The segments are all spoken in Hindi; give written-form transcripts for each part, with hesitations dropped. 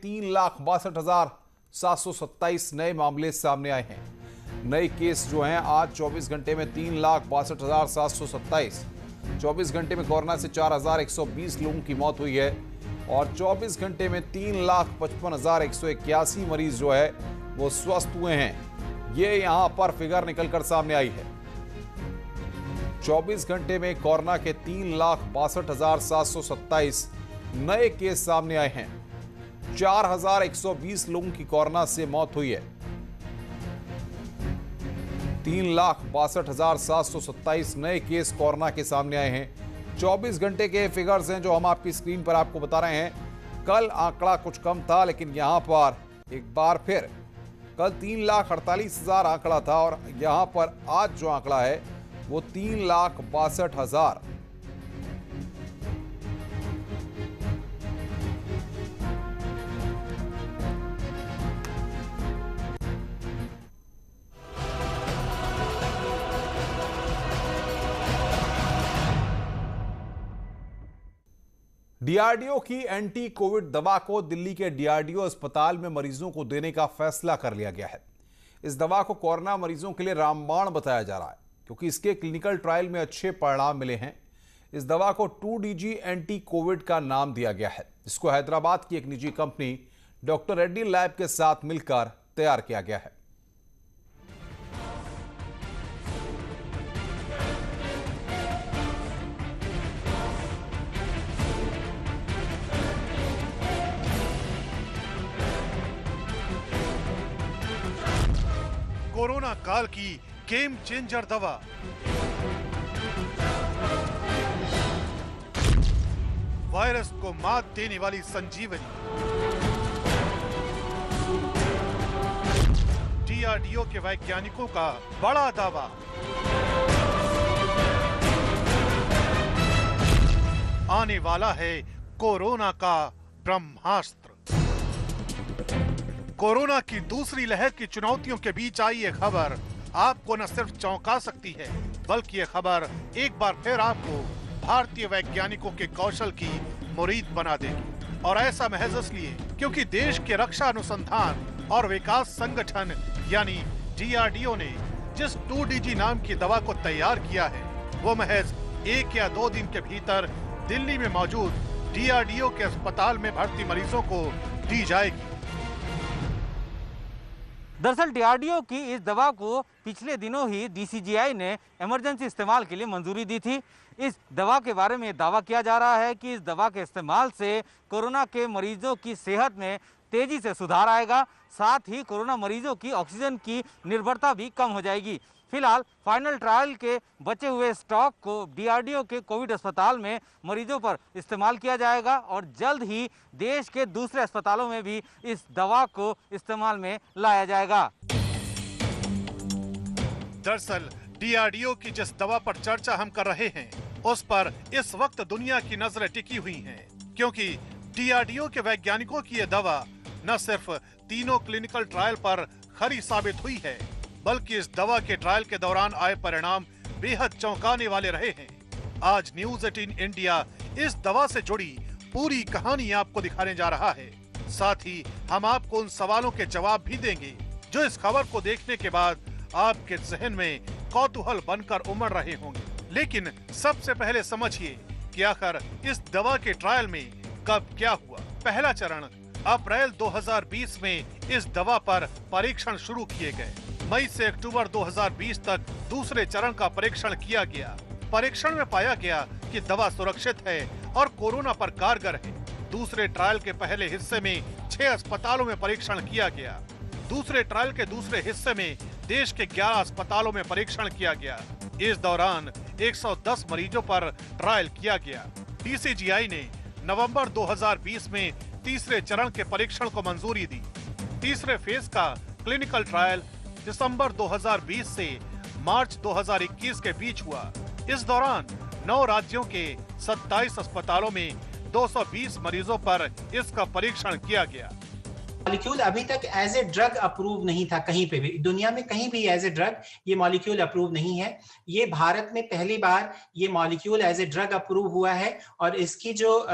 3,62,727 नए मामले सामने आए हैं। नए केस जो हैं आज 24 घंटे में 3,62,727। 24 घंटे में कोरोना से 4,120 लोगों की मौत हुई है और 24 घंटे में 3,55,181 मरीज जो है वो स्वस्थ हुए हैं। ये यहां पर फिगर निकलकर सामने आई है। 24 घंटे में कोरोना के 3,62,727 नए केस सामने आए हैं। 4,120 लोगों की कोरोना से मौत हुई है। 3,62,727 नए केस कोरोना के सामने आए हैं। 24 घंटे के फिगर्स हैं जो हम आपकी स्क्रीन पर आपको बता रहे हैं। कल आंकड़ा कुछ कम था, लेकिन यहां पर एक बार फिर कल 3,48,000 आंकड़ा था और यहां पर आज जो आंकड़ा है वो 3,62,000। डीआरडीओ की एंटी कोविड दवा को दिल्ली के डीआरडीओ अस्पताल में मरीजों को देने का फैसला कर लिया गया है। इस दवा को कोरोना मरीजों के लिए रामबाण बताया जा रहा है क्योंकि इसके क्लिनिकल ट्रायल में अच्छे परिणाम मिले हैं। इस दवा को 2DG एंटी कोविड का नाम दिया गया है। इसको हैदराबाद की एक निजी कंपनी डॉक्टर रेड्डी लैब के साथ मिलकर तैयार किया गया है। कोरोना काल की गेम चेंजर दवा, वायरस को मात देने वाली संजीवनी। डीआरडीओ के वैज्ञानिकों का बड़ा दावा। आने वाला है कोरोना का ब्रह्मास्त्र। कोरोना की दूसरी लहर की चुनौतियों के बीच आई ये खबर आपको न सिर्फ चौंका सकती है, बल्कि ये खबर एक बार फिर आपको भारतीय वैज्ञानिकों के कौशल की मुरीद बना देगी। और ऐसा महज इसलिए क्योंकि देश के रक्षा अनुसंधान और विकास संगठन यानी डीआरडीओ ने जिस 2DG नाम की दवा को तैयार किया है वो महज 1 या 2 दिन के भीतर दिल्ली में मौजूद डीआरडीओ के अस्पताल में भर्ती मरीजों को दी जाएगी। दरअसल डीआरडीओ की इस दवा को पिछले दिनों ही डीसीजीआई ने इमरजेंसी इस्तेमाल के लिए मंजूरी दी थी। इस दवा के बारे में दावा किया जा रहा है कि इस दवा के इस्तेमाल से कोरोना के मरीजों की सेहत में तेजी से सुधार आएगा, साथ ही कोरोना मरीजों की ऑक्सीजन की निर्भरता भी कम हो जाएगी। फिलहाल फाइनल ट्रायल के बचे हुए स्टॉक को डीआरडीओ के कोविड अस्पताल में मरीजों पर इस्तेमाल किया जाएगा और जल्द ही देश के दूसरे अस्पतालों में भी इस दवा को इस्तेमाल में लाया जाएगा। दरअसल डीआरडीओ की जिस दवा पर चर्चा हम कर रहे हैं उस पर इस वक्त दुनिया की नजरें टिकी हुई हैं, क्योंकि डीआरडीओ के वैज्ञानिकों की यह दवा न सिर्फ तीनों क्लिनिकल ट्रायल पर खरी साबित हुई है, बल्कि इस दवा के ट्रायल के दौरान आए परिणाम बेहद चौंकाने वाले रहे हैं। आज न्यूज 18 इंडिया इस दवा से जुड़ी पूरी कहानी आपको दिखाने जा रहा है। साथ ही हम आपको उन सवालों के जवाब भी देंगे जो इस खबर को देखने के बाद आपके जहन में कौतूहल बनकर उमड़ रहे होंगे। लेकिन सबसे पहले समझिए कि आखिर इस दवा के ट्रायल में कब क्या हुआ। पहला चरण अप्रैल 2020 में इस दवा पर परीक्षण शुरू किए गए। मई से अक्टूबर 2020 तक दूसरे चरण का परीक्षण किया गया। परीक्षण में पाया गया कि दवा सुरक्षित है और कोरोना पर कारगर है। दूसरे ट्रायल के पहले हिस्से में 6 अस्पतालों में परीक्षण किया गया। दूसरे ट्रायल के दूसरे हिस्से में देश के 11 अस्पतालों में परीक्षण किया गया। इस दौरान 110 मरीजों पर ट्रायल किया गया। डीसीजीआई ने नवंबर 2020 में तीसरे चरण के परीक्षण को मंजूरी दी। तीसरे फेज का क्लिनिकल ट्रायल दिसंबर 2020 से मार्च 2021 के बीच हुआ। इस दौरान 9 राज्यों के 27 अस्पतालों में 220 मरीजों पर इसका परीक्षण किया गया। मॉलिक्यूल अभी तक एज ए ड्रग अप्रूव नहीं था कहीं पे भी, दुनिया में कहीं भी एज ए ड्रग ये मॉलिक्यूल अप्रूव नहीं है। ये भारत में पहली बार ये molecule as a drug approve हुआ है और इसकी जो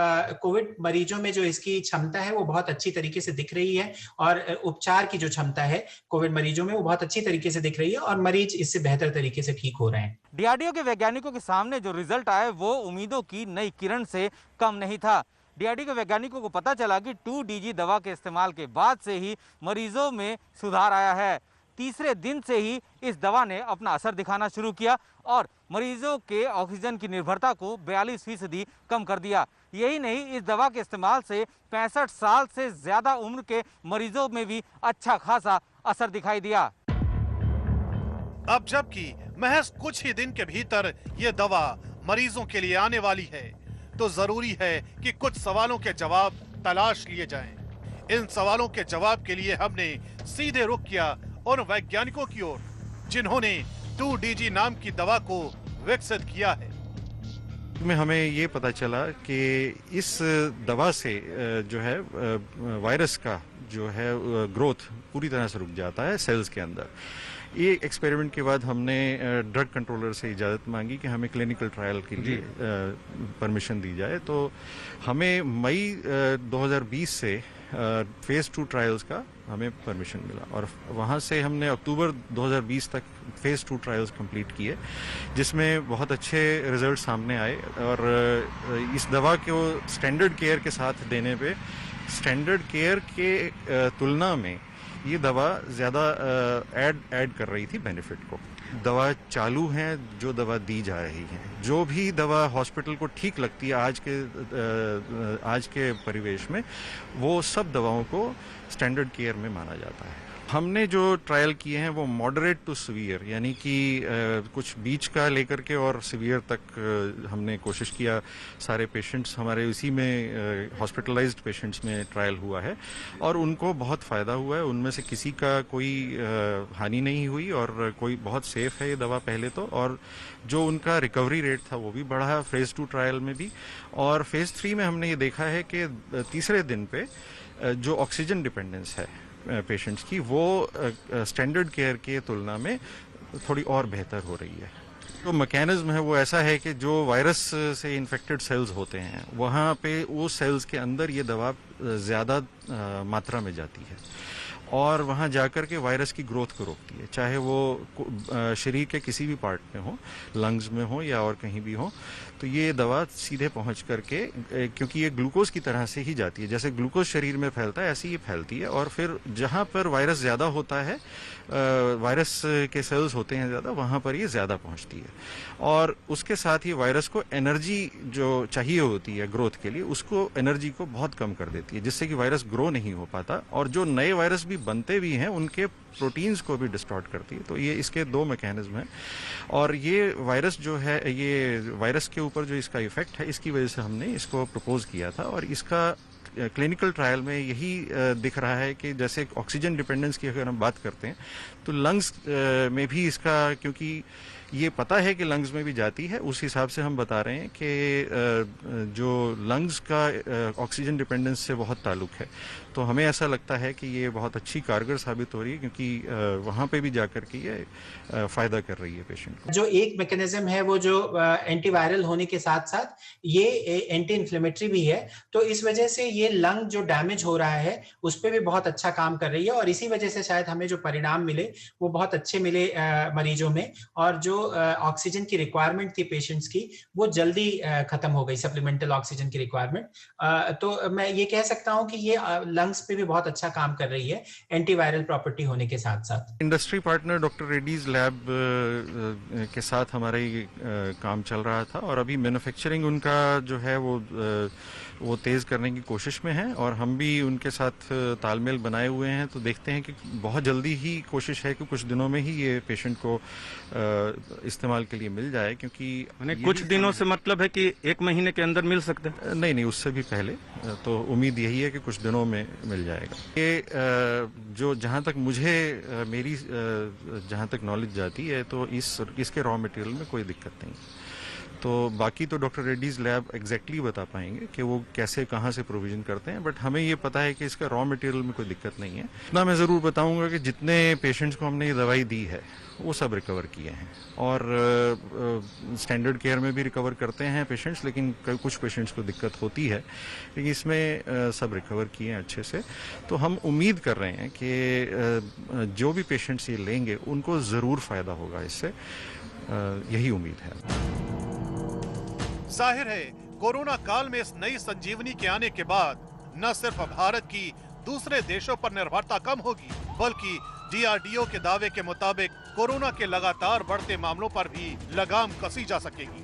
कोविड मरीजों में जो इसकी क्षमता है वो बहुत अच्छी तरीके से दिख रही है और उपचार की जो क्षमता है कोविड मरीजों में वो बहुत अच्छी तरीके से दिख रही है और मरीज इससे बेहतर तरीके से ठीक हो रहे हैं। डीआरडीओ के वैज्ञानिकों के सामने जो रिजल्ट आए वो उम्मीदों की नई किरण से कम नहीं था। डीआरडीओ के वैज्ञानिकों को पता चला कि 2DG दवा के इस्तेमाल के बाद से ही मरीजों में सुधार आया है। तीसरे दिन से ही इस दवा ने अपना असर दिखाना शुरू किया और मरीजों के ऑक्सीजन की निर्भरता को 42% कम कर दिया। यही नहीं, इस दवा के इस्तेमाल से 65 साल से ज्यादा उम्र के मरीजों में भी अच्छा खासा असर दिखाई दिया। अब जबकि महज कुछ ही दिन के भीतर ये दवा मरीजों के लिए आने वाली है, तो जरूरी है कि कुछ सवालों के जवाब तलाश लिए जाएं। इन सवालों के जवाब के लिए हमने सीधे रुख किया उन वैज्ञानिकों की ओर जिन्होंने 2DG नाम की दवा को विकसित किया है। में हमें ये पता चला कि इस दवा से जो है वायरस का जो है ग्रोथ पूरी तरह से रुक जाता है सेल्स के अंदर। ये एक्सपेरिमेंट के बाद हमने ड्रग कंट्रोलर से इजाज़त मांगी कि हमें क्लिनिकल ट्रायल के लिए परमिशन दी जाए। तो हमें मई 2020 से फेज़ 2 ट्रायल्स का हमें परमिशन मिला और वहाँ से हमने अक्टूबर 2020 तक फेज़ 2 ट्रायल्स कंप्लीट किए, जिसमें बहुत अच्छे रिजल्ट सामने आए। और इस दवा को स्टैंडर्ड केयर के साथ देने पे स्टैंडर्ड केयर के तुलना में ये दवा ज़्यादा ऐड कर रही थी बेनिफिट को। दवा चालू है, जो दवा दी जा रही है, जो भी दवा हॉस्पिटल को ठीक लगती है आज के परिवेश में, वो सब दवाओं को स्टैंडर्ड केयर में माना जाता है। हमने जो ट्रायल किए हैं वो मॉडरेट टू सीवियर, यानी कि कुछ बीच का लेकर के और सीवियर तक हमने कोशिश किया। सारे पेशेंट्स हमारे इसी में हॉस्पिटलाइज्ड पेशेंट्स में ट्रायल हुआ है और उनको बहुत फ़ायदा हुआ है। उनमें से किसी का कोई हानि नहीं हुई और कोई बहुत सेफ है ये दवा पहले तो। और जो उनका रिकवरी रेट था वो भी बढ़ा है फेज़ 2 ट्रायल में भी। और फेज़ 3 में हमने ये देखा है कि तीसरे दिन पे जो ऑक्सीजन डिपेंडेंस है पेशेंट्स की, वो स्टैंडर्ड केयर के तुलना में थोड़ी और बेहतर हो रही है। तो मैकेनिज्म है वो ऐसा है कि जो वायरस से इन्फेक्टेड सेल्स होते हैं वहाँ पे वो सेल्स के अंदर ये दवा ज़्यादा मात्रा में जाती है और वहाँ जाकर के वायरस की ग्रोथ को रोकती है, चाहे वो शरीर के किसी भी पार्ट में हो, लंग्स में हो या और कहीं भी हो। तो ये दवा सीधे पहुँच करके, क्योंकि ये ग्लूकोज की तरह से ही जाती है, जैसे ग्लूकोज शरीर में फैलता है ऐसे ये फैलती है। और फिर जहाँ पर वायरस ज़्यादा होता है, वायरस के सेल्स होते हैं ज़्यादा, वहाँ पर ये ज़्यादा पहुँचती है। और उसके साथ ही वायरस को एनर्जी जो चाहिए होती है ग्रोथ के लिए, उसको एनर्जी को बहुत कम कर देती है, जिससे कि वायरस ग्रो नहीं हो पाता और जो नए वायरस भी बनते भी हैं उनके प्रोटीन्स को भी डिस्टॉर्ट करती है। तो ये इसके दो मैकेनिज्म हैं और ये वायरस जो है, ये वायरस के ऊपर जो इसका इफेक्ट है, इसकी वजह से हमने इसको प्रपोज किया था। और इसका क्लिनिकल ट्रायल में यही दिख रहा है कि जैसे ऑक्सीजन डिपेंडेंस की अगर हम बात करते हैं तो लंग्स में भी इसका, क्योंकि ये पता है कि लंग्स में भी जाती है, उस हिसाब से हम बता रहे हैं कि जो लंग्स का ऑक्सीजन डिपेंडेंस से बहुत ताल्लुक है। तो हमें ऐसा लगता है कि ये बहुत अच्छी कारगर साबित हो रही है, क्योंकि वहाँ पे भी जाकर के ये फ़ायदा कर रही है पेशेंट को। जो एक मैकेनिज्म है वो जो एंटीवायरल होने के साथ साथ ये एंटी इन्फ्लेमेटरी भी है, तो इस वजह से ये लंग जो डैमेज हो रहा है उस पर भी बहुत अच्छा काम कर रही है और इसी वजह से शायद हमें जो परिणाम मिले वो बहुत अच्छे मिले मरीजों में। और जो ऑक्सीजन की रिक्वायरमेंट थी पेशेंट्स की वो जल्दी खत्म हो गई, सप्लीमेंटल ऑक्सीजन की रिक्वायरमेंट। तो मैं ये कह सकता हूँ कि ये लंग्स पे भी बहुत अच्छा काम कर रही है एंटीवायरल प्रॉपर्टी होने के साथ साथ। Industry partner doctor Reddy's lab के साथ हमारा ये काम चल रहा था और अभी मैन्युफैक्चरिंग उनका जो है वो तेज़ करने की कोशिश में है और हम भी उनके साथ तालमेल बनाए हुए हैं। तो देखते हैं कि बहुत जल्दी ही कोशिश है कि कुछ दिनों में ही ये पेशेंट को इस्तेमाल के लिए मिल जाए, क्योंकि कुछ दिनों से मतलब है कि 1 महीने के अंदर मिल सकते हैं? नहीं, उससे भी पहले। तो उम्मीद यही है कि कुछ दिनों में मिल जाएगा। ये जो जहाँ तक जहाँ तक नॉलेज जाती है तो इसके रॉ मटेरियल में कोई दिक्कत नहीं। तो बाकी तो डॉक्टर रेड्डीज लैब एग्जैक्टली बता पाएंगे कि वो कैसे कहाँ से प्रोविजन करते हैं, बट हमें ये पता है कि इसका रॉ मटेरियल में कोई दिक्कत नहीं है। इतना मैं ज़रूर बताऊंगा कि जितने पेशेंट्स को हमने ये दवाई दी है वो सब रिकवर किए हैं, और स्टैंडर्ड केयर में भी रिकवर करते हैं पेशेंट्स, लेकिन कुछ पेशेंट्स को दिक्कत होती है, लेकिन इसमें सब रिकवर किए हैं अच्छे से। तो हम उम्मीद कर रहे हैं कि जो भी पेशेंट्स ये लेंगे उनको ज़रूर फ़ायदा होगा इससे, यही उम्मीद है। जाहिर है कोरोना काल में इस नई संजीवनी के आने के बाद न सिर्फ भारत की दूसरे देशों पर निर्भरता कम होगी, बल्कि DRDO के दावे के मुताबिक कोरोना के लगातार बढ़ते मामलों पर भी लगाम कसी जा सकेगी।